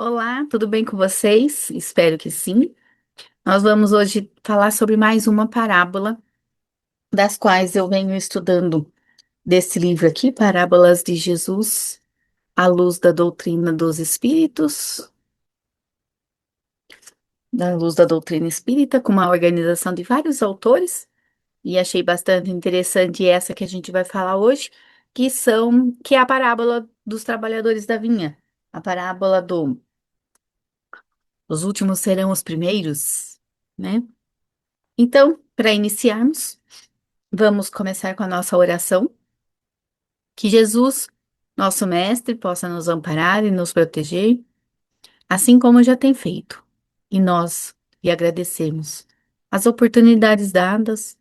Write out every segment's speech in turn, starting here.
Olá, tudo bem com vocês? Espero que sim. Nós vamos hoje falar sobre mais uma parábola, das quais eu venho estudando desse livro aqui, Parábolas de Jesus, à luz da doutrina dos espíritos, da luz da doutrina espírita, com uma organização de vários autores, e achei bastante interessante essa que a gente vai falar hoje, que é a parábola dos trabalhadores da vinha, a parábola do os últimos serão os primeiros, né? Então, para iniciarmos, vamos começar com a nossa oração. Que Jesus, nosso Mestre, possa nos amparar e nos proteger, assim como já tem feito. E nós lhe agradecemos as oportunidades dadas,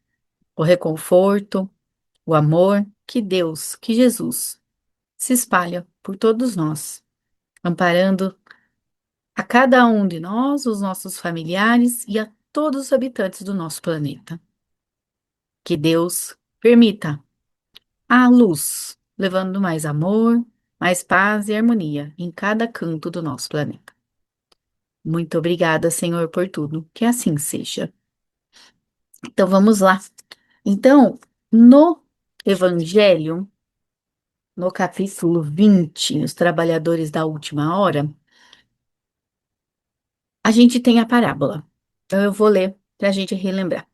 o reconforto, o amor que Deus, que Jesus, se espalha por todos nós, amparando a cada um de nós, os nossos familiares e a todos os habitantes do nosso planeta. Que Deus permita a luz, levando mais amor, mais paz e harmonia em cada canto do nosso planeta. Muito obrigada, Senhor, por tudo. Que assim seja. Então vamos lá. Então, no Evangelho, no capítulo 20, os trabalhadores da última hora, a gente tem a parábola. Então eu vou ler para a gente relembrar.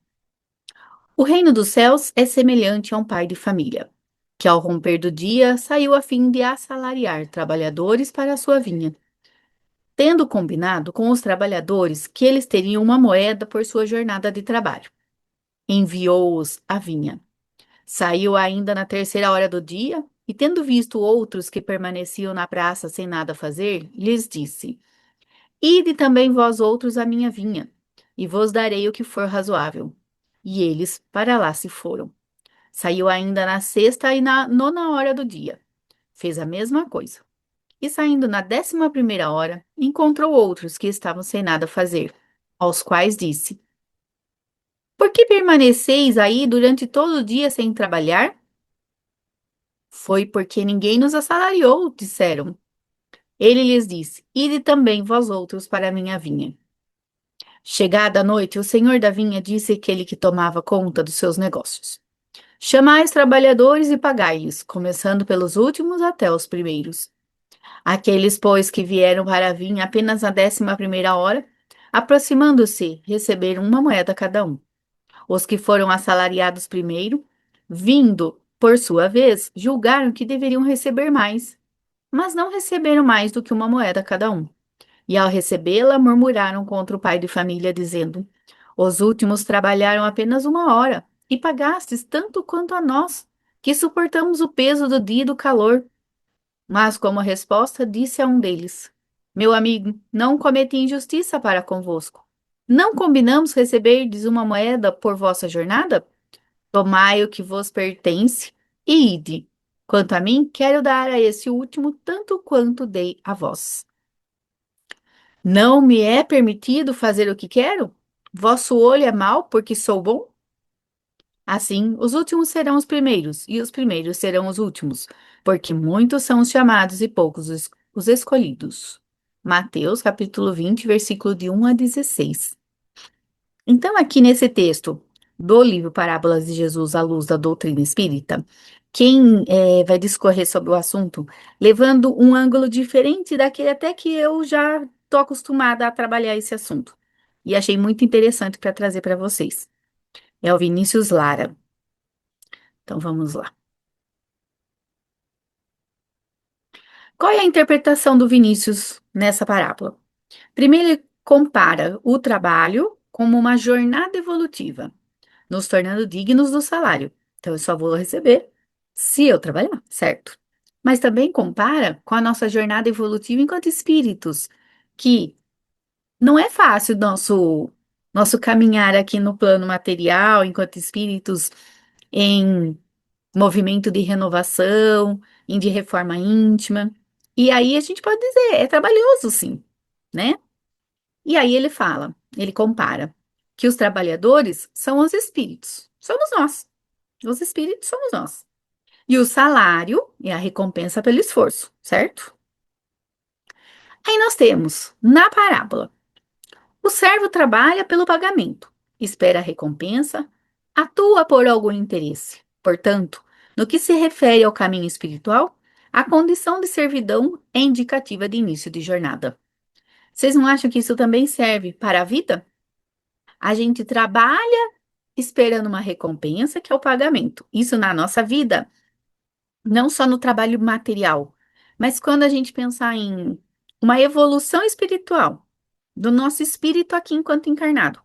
O reino dos céus é semelhante a um pai de família, que ao romper do dia saiu a fim de assalariar trabalhadores para a sua vinha. Tendo combinado com os trabalhadores que eles teriam uma moeda por sua jornada de trabalho, enviou-os à vinha. Saiu ainda na terceira hora do dia e, tendo visto outros que permaneciam na praça sem nada fazer, lhes disse: Ide também vós outros à minha vinha, e vos darei o que for razoável. E eles para lá se foram. Saiu ainda na sexta e na nona hora do dia. Fez a mesma coisa. E saindo na 11ª hora, encontrou outros que estavam sem nada a fazer, aos quais disse: Por que permaneceis aí durante todo o dia sem trabalhar? Foi porque ninguém nos assalariou, disseram. Ele lhes disse: Ide também vós outros para a minha vinha. Chegada a noite, o senhor da vinha disse àquele que tomava conta dos seus negócios: Chamai os trabalhadores e pagai-lhes, começando pelos últimos até os primeiros. Aqueles, pois, que vieram para a vinha apenas na 11ª hora, aproximando-se, receberam uma moeda cada um. Os que foram assalariados primeiro, vindo, por sua vez, julgaram que deveriam receber mais, mas não receberam mais do que uma moeda cada um. E ao recebê-la, murmuraram contra o pai de família, dizendo: Os últimos trabalharam apenas uma hora, e pagastes tanto quanto a nós, que suportamos o peso do dia e do calor. Mas, como resposta, disse a um deles: Meu amigo, não cometi injustiça para convosco. Não combinamos receberdes uma moeda por vossa jornada? Tomai o que vos pertence e ide. Quanto a mim, quero dar a esse último tanto quanto dei a vós. Não me é permitido fazer o que quero? Vosso olho é mau porque sou bom? Assim, os últimos serão os primeiros, e os primeiros serão os últimos, porque muitos são os chamados e poucos os escolhidos. Mateus, capítulo 20, versículo de 1 a 16. Então, aqui nesse texto do livro Parábolas de Jesus à luz da doutrina espírita, quem vai discorrer sobre o assunto, levando um ângulo diferente daquele até que eu já estou acostumada a trabalhar esse assunto. E achei muito interessante para trazer para vocês. É o Vinícius Lara. Então, vamos lá. Qual é a interpretação do Vinícius nessa parábola? Primeiro, ele compara o trabalho como uma jornada evolutiva, nos tornando dignos do salário. Então, eu só vou receber se eu trabalhar, certo? Mas também compara com a nossa jornada evolutiva enquanto espíritos, que não é fácil nosso caminhar aqui no plano material, enquanto espíritos em movimento de renovação, de reforma íntima. E aí a gente pode dizer, é trabalhoso, sim, né? E aí ele compara que os trabalhadores são os espíritos, somos nós. Os espíritos somos nós. E o salário é a recompensa pelo esforço, certo? Aí nós temos, na parábola, o servo trabalha pelo pagamento, espera a recompensa, atua por algum interesse. Portanto, no que se refere ao caminho espiritual, a condição de servidão é indicativa de início de jornada. Vocês não acham que isso também serve para a vida? A gente trabalha esperando uma recompensa, que é o pagamento. Isso na nossa vida, não só no trabalho material, mas quando a gente pensar em uma evolução espiritual do nosso espírito aqui enquanto encarnado.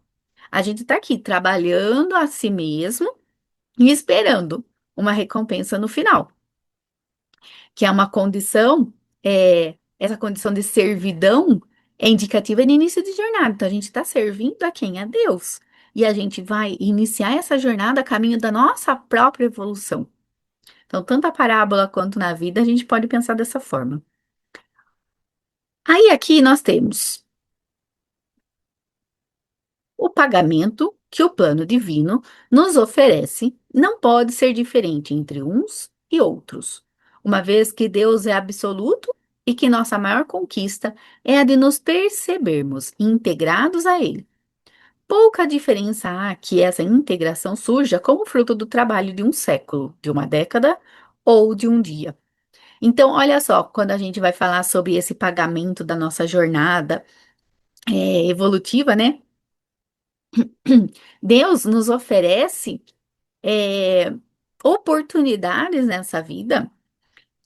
A gente está aqui trabalhando a si mesmo e esperando uma recompensa no final, que é uma condição, essa condição de servidão é indicativa de início de jornada. Então, a gente está servindo a quem? A Deus. E a gente vai iniciar essa jornada a caminho da nossa própria evolução. Então, tanto a parábola quanto na vida, a gente pode pensar dessa forma. Aí, aqui nós temos o pagamento que o plano divino nos oferece não pode ser diferente entre uns e outros, uma vez que Deus é absoluto e que nossa maior conquista é a de nos percebermos integrados a Ele. Pouca diferença há que essa integração surja como fruto do trabalho de um século, de uma década ou de um dia. Então, olha só, quando a gente vai falar sobre esse pagamento da nossa jornada evolutiva, né? Deus nos oferece é, oportunidades nessa vida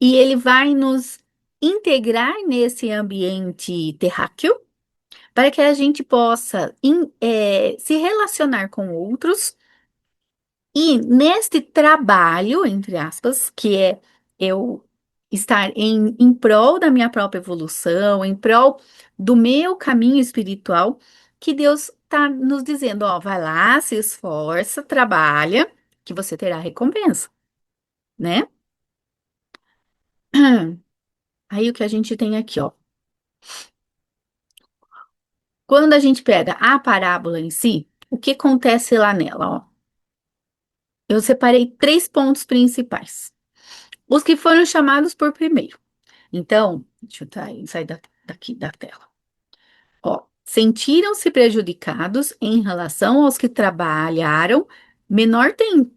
e Ele vai nos integrar nesse ambiente terráqueo para que a gente possa se relacionar com outros e neste trabalho, entre aspas, que é eu estar em prol da minha própria evolução, em prol do meu caminho espiritual, que Deus está nos dizendo, ó, vai lá, se esforça, trabalha, que você terá recompensa, né? Aí o que a gente tem aqui, ó. Quando a gente pega a parábola em si, o que acontece lá nela, ó? Eu separei três pontos principais. Os que foram chamados por primeiro. Então, deixa eu sair daqui da tela. Ó, sentiram-se prejudicados em relação aos que trabalharam menor tempo,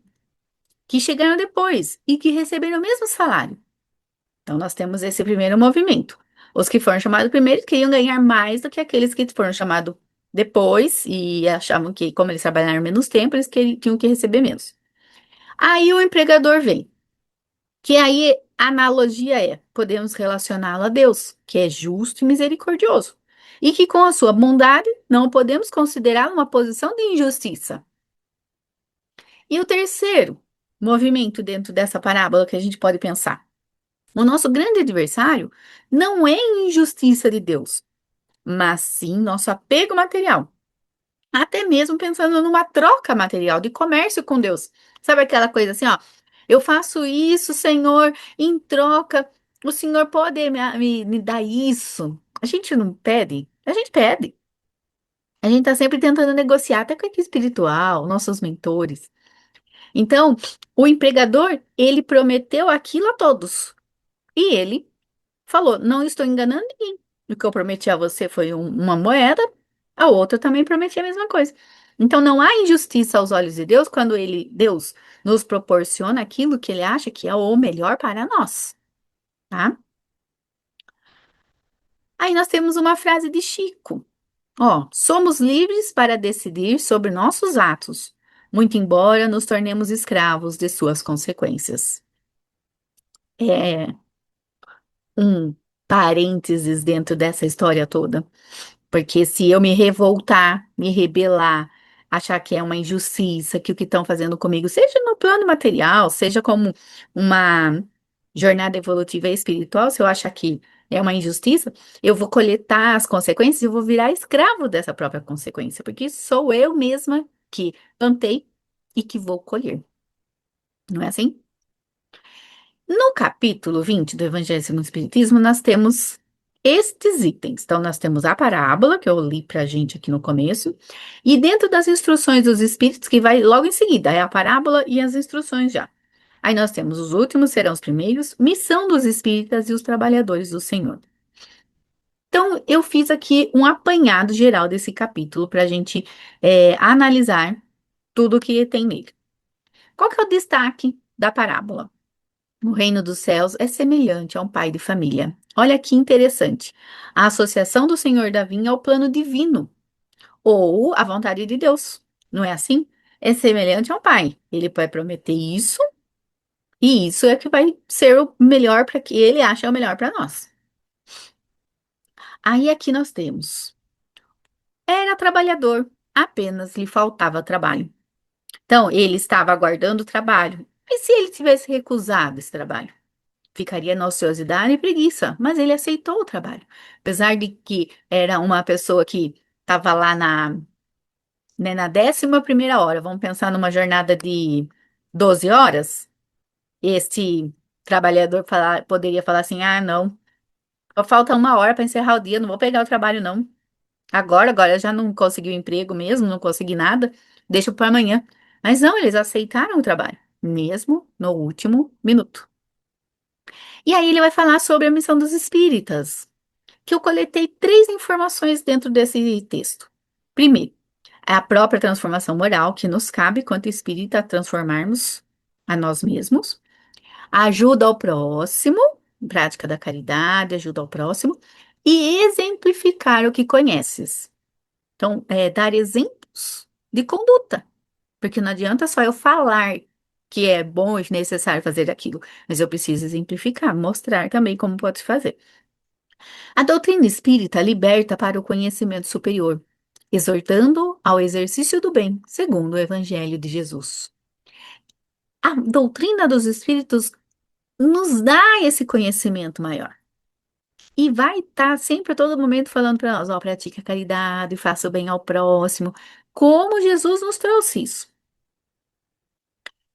que chegaram depois e que receberam o mesmo salário. Então, nós temos esse primeiro movimento. Os que foram chamados primeiro queriam ganhar mais do que aqueles que foram chamados depois e achavam que, como eles trabalharam menos tempo, eles tinham que receber menos. Aí o empregador vem. Que aí a analogia é, podemos relacioná-lo a Deus, que é justo e misericordioso, e que com a sua bondade não podemos considerá-lo uma posição de injustiça. E o terceiro movimento dentro dessa parábola que a gente pode pensar. O nosso grande adversário não é a injustiça de Deus, mas sim nosso apego material. Até mesmo pensando numa troca material de comércio com Deus. Sabe aquela coisa assim, ó? Eu faço isso, Senhor, em troca, o Senhor pode me dar isso. A gente não pede? A gente pede. A gente tá sempre tentando negociar, até com a equipe espiritual, nossos mentores. Então, o empregador, ele prometeu aquilo a todos. E ele falou: não estou enganando ninguém. O que eu prometi a você foi uma moeda, a outra também prometi a mesma coisa. Então não há injustiça aos olhos de Deus quando Deus nos proporciona aquilo que ele acha que é o melhor para nós, tá? Aí nós temos uma frase de Chico. Ó, somos livres para decidir sobre nossos atos, muito embora nos tornemos escravos de suas consequências. É um parênteses dentro dessa história toda. Porque se eu me revoltar, me rebelar, achar que é uma injustiça, que o que estão fazendo comigo, seja no plano material, seja como uma jornada evolutiva e espiritual, se eu achar que é uma injustiça, eu vou coletar as consequências e eu vou virar escravo dessa própria consequência, porque sou eu mesma que plantei e que vou colher. Não é assim? No capítulo 20 do Evangelho segundo o Espiritismo, nós temos estes itens. Então, nós temos a parábola, que eu li para a gente aqui no começo, e dentro das instruções dos Espíritos, que vai logo em seguida, é a parábola e as instruções já. Aí nós temos os últimos serão os primeiros, missão dos Espíritas e os trabalhadores do Senhor. Então, eu fiz aqui um apanhado geral desse capítulo para a gente analisar tudo que tem nele. Qual que é o destaque da parábola? O reino dos céus é semelhante a um pai de família. Olha que interessante. A associação do Senhor da vinha ao plano divino, ou à vontade de Deus. Não é assim? É semelhante a um pai. Ele vai prometer isso, e isso é que vai ser o melhor para que ele acha o melhor para nós. Aí aqui nós temos. Era trabalhador, apenas lhe faltava trabalho. Então, ele estava aguardando o trabalho. E se ele tivesse recusado esse trabalho? Ficaria na ociosidade e preguiça, mas ele aceitou o trabalho. Apesar de que era uma pessoa que estava lá na 11ª hora, vamos pensar numa jornada de 12 horas, este trabalhador poderia falar assim: ah, não, só falta 1 hora para encerrar o dia, não vou pegar o trabalho, não. Agora eu já não consegui o emprego mesmo, não consegui nada, deixa para amanhã. Mas não, eles aceitaram o trabalho, mesmo no último minuto. E aí ele vai falar sobre a missão dos espíritas, que eu coletei 3 informações dentro desse texto. Primeiro, é a própria transformação moral que nos cabe, quanto espírita, a transformarmos a nós mesmos. A ajuda ao próximo, prática da caridade, ajuda ao próximo. E exemplificar o que conheces. Então, dar exemplos de conduta. Porque não adianta só eu falar que é bom e necessário fazer aquilo, mas eu preciso exemplificar, mostrar também como pode fazer. A doutrina espírita liberta para o conhecimento superior, exortando ao exercício do bem, segundo o Evangelho de Jesus. A doutrina dos espíritos nos dá esse conhecimento maior. E vai estar sempre a todo momento falando para nós, ó, pratique a caridade, faça o bem ao próximo, como Jesus nos trouxe isso.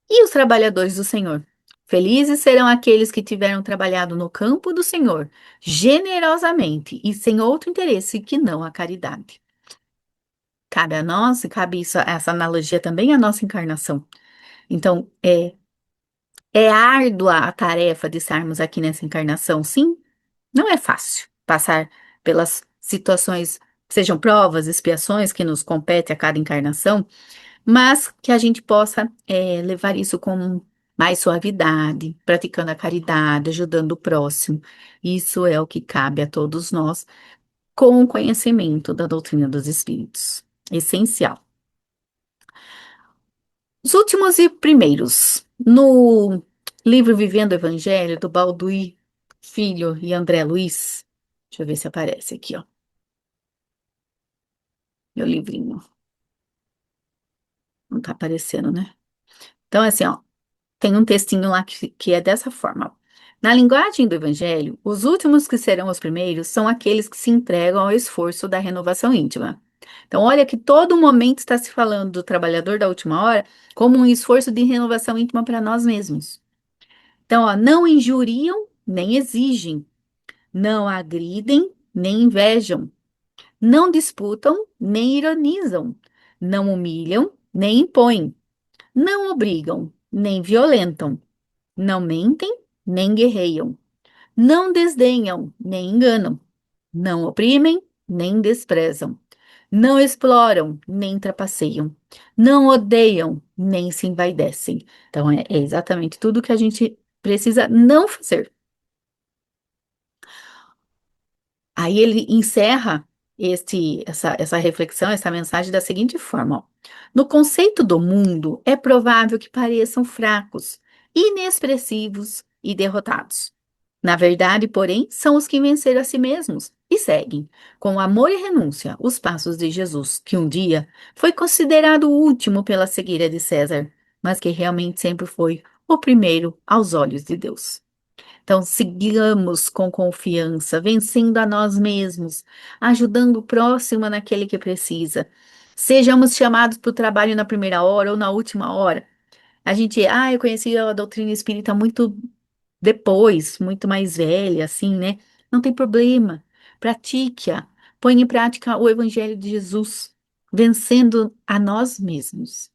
E os trabalhadores do Senhor? Felizes serão aqueles que tiveram trabalhado no campo do Senhor, generosamente e sem outro interesse que não a caridade. Cabe a nós, e cabe isso, essa analogia também à nossa encarnação. Então, é árdua a tarefa de estarmos aqui nessa encarnação, sim? Não é fácil passar pelas situações, sejam provas, expiações que nos compete a cada encarnação, mas que a gente possa levar isso com mais suavidade, praticando a caridade, ajudando o próximo. Isso é o que cabe a todos nós, com o conhecimento da doutrina dos espíritos. Essencial. Os últimos e primeiros. No livro Vivendo o Evangelho, do Balduí Filho e André Luiz, deixa eu ver se aparece aqui, ó, meu livrinho. Não tá aparecendo, né? Então, é assim, ó. Tem um textinho lá que é dessa forma. Na linguagem do Evangelho, os últimos que serão os primeiros são aqueles que se entregam ao esforço da renovação íntima. Então, olha que todo momento está se falando do trabalhador da última hora como um esforço de renovação íntima para nós mesmos. Então, ó, não injuriam nem exigem, não agridem nem invejam, não disputam nem ironizam, não humilham nem impõem, não obrigam nem violentam, não mentem, nem guerreiam. Não desdenham, nem enganam. Não oprimem, nem desprezam. Não exploram, nem trapaceiam. Não odeiam, nem se envaidecem. Então, é exatamente tudo que a gente precisa não fazer. Aí ele encerra essa reflexão, essa mensagem da seguinte forma: ó. No conceito do mundo, é provável que pareçam fracos, inexpressivos e derrotados. Na verdade, porém, são os que venceram a si mesmos e seguem, com amor e renúncia, os passos de Jesus, que um dia foi considerado o último pela cegueira de César, mas que realmente sempre foi o primeiro aos olhos de Deus. Então, sigamos com confiança, vencendo a nós mesmos, ajudando o próximo naquele que precisa. Sejamos chamados para o trabalho na primeira hora ou na última hora. Eu conheci a doutrina espírita muito depois, muito mais velha, assim, né? Não tem problema. Pratique-a. Põe em prática o Evangelho de Jesus, vencendo a nós mesmos.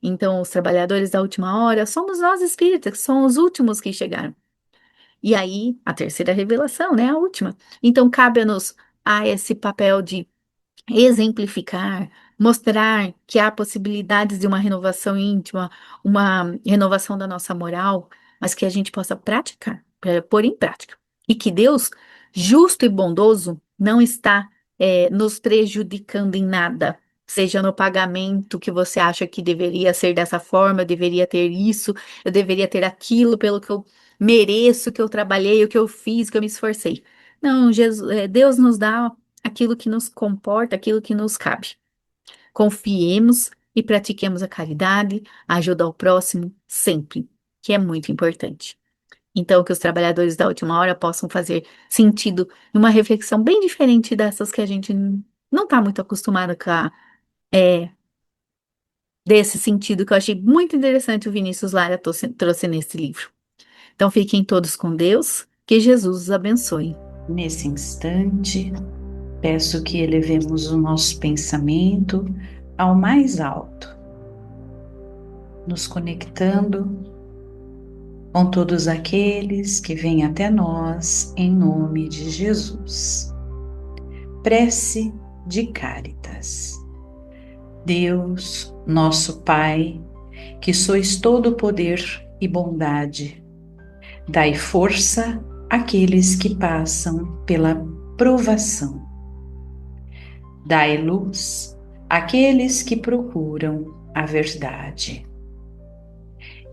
Então, os trabalhadores da última hora somos nós espíritas, que somos os últimos que chegaram. E aí, a terceira revelação, né? A última. Então, cabe-nos a esse papel de exemplificar, mostrar que há possibilidades de uma renovação íntima, uma renovação da nossa moral, mas que a gente possa praticar, pôr em prática. E que Deus, justo e bondoso, não está, nos prejudicando em nada. Seja no pagamento que você acha que deveria ser dessa forma, eu deveria ter isso, eu deveria ter aquilo pelo que eu mereço, que eu trabalhei, o que eu fiz, que eu me esforcei. Não, Jesus, Deus nos dá aquilo que nos comporta, aquilo que nos cabe. Confiemos e pratiquemos a caridade, a ajuda ao próximo sempre, que é muito importante. Então, que os trabalhadores da última hora possam fazer sentido numa reflexão bem diferente dessas que a gente não está muito acostumado com é, desse sentido que eu achei muito interessante o Vinícius Lara trouxe nesse livro. Então, fiquem todos com Deus, que Jesus os abençoe. Nesse instante, peço que elevemos o nosso pensamento ao mais alto, nos conectando com todos aqueles que vêm até nós em nome de Jesus. Prece de Cáritas. Deus, nosso Pai, que sois todo poder e bondade, dai força àqueles que passam pela provação. Dai luz àqueles que procuram a verdade.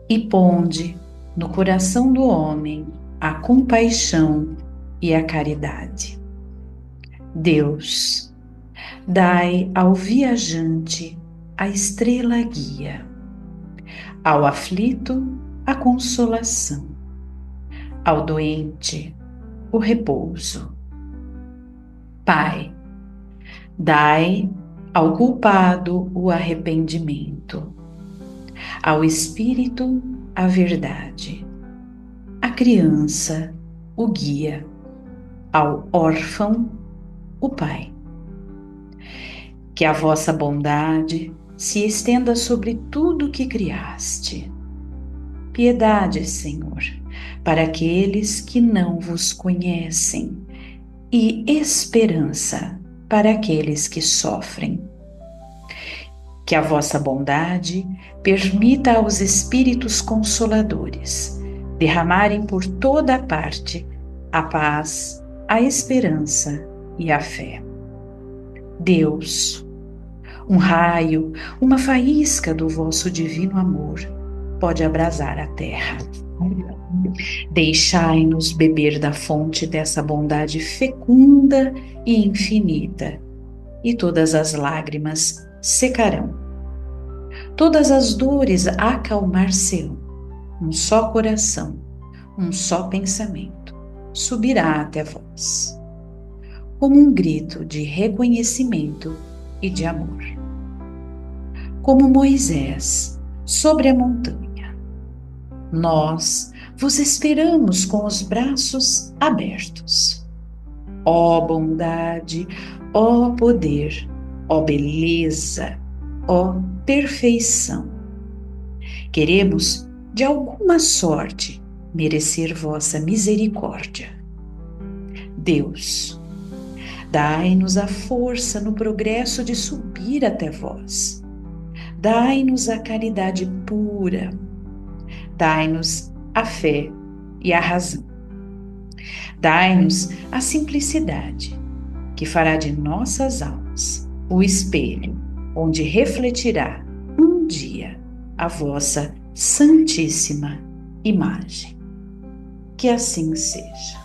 E ponde no coração do homem a compaixão e a caridade. Deus, dai ao viajante a estrela guia, ao aflito a consolação, ao doente o repouso. Pai, dai ao culpado o arrependimento, ao espírito a verdade, à criança o guia, ao órfão o pai. Que a vossa bondade se estenda sobre tudo que criaste. Piedade, Senhor, para aqueles que não vos conhecem, e esperança para aqueles que sofrem. Que a vossa bondade permita aos Espíritos Consoladores derramarem por toda a parte a paz, a esperança e a fé. Deus, um raio, uma faísca do vosso divino amor pode abrasar a terra. Deixai-nos beber da fonte dessa bondade fecunda e infinita, e todas as lágrimas secarão. Todas as dores acalmar-se-ão. Um só coração, um só pensamento subirá até vós, como um grito de reconhecimento e de amor. Como Moisés sobre a montanha, nós vos esperamos com os braços abertos. Ó bondade, ó poder, ó beleza, ó perfeição. Queremos, de alguma sorte, merecer vossa misericórdia. Deus, dai-nos a força no progresso de subir até vós. Dai-nos a caridade pura. Dai-nos a fé e a razão. Dai-nos a simplicidade, que fará de nossas almas o espelho onde refletirá um dia a vossa santíssima imagem. Que assim seja.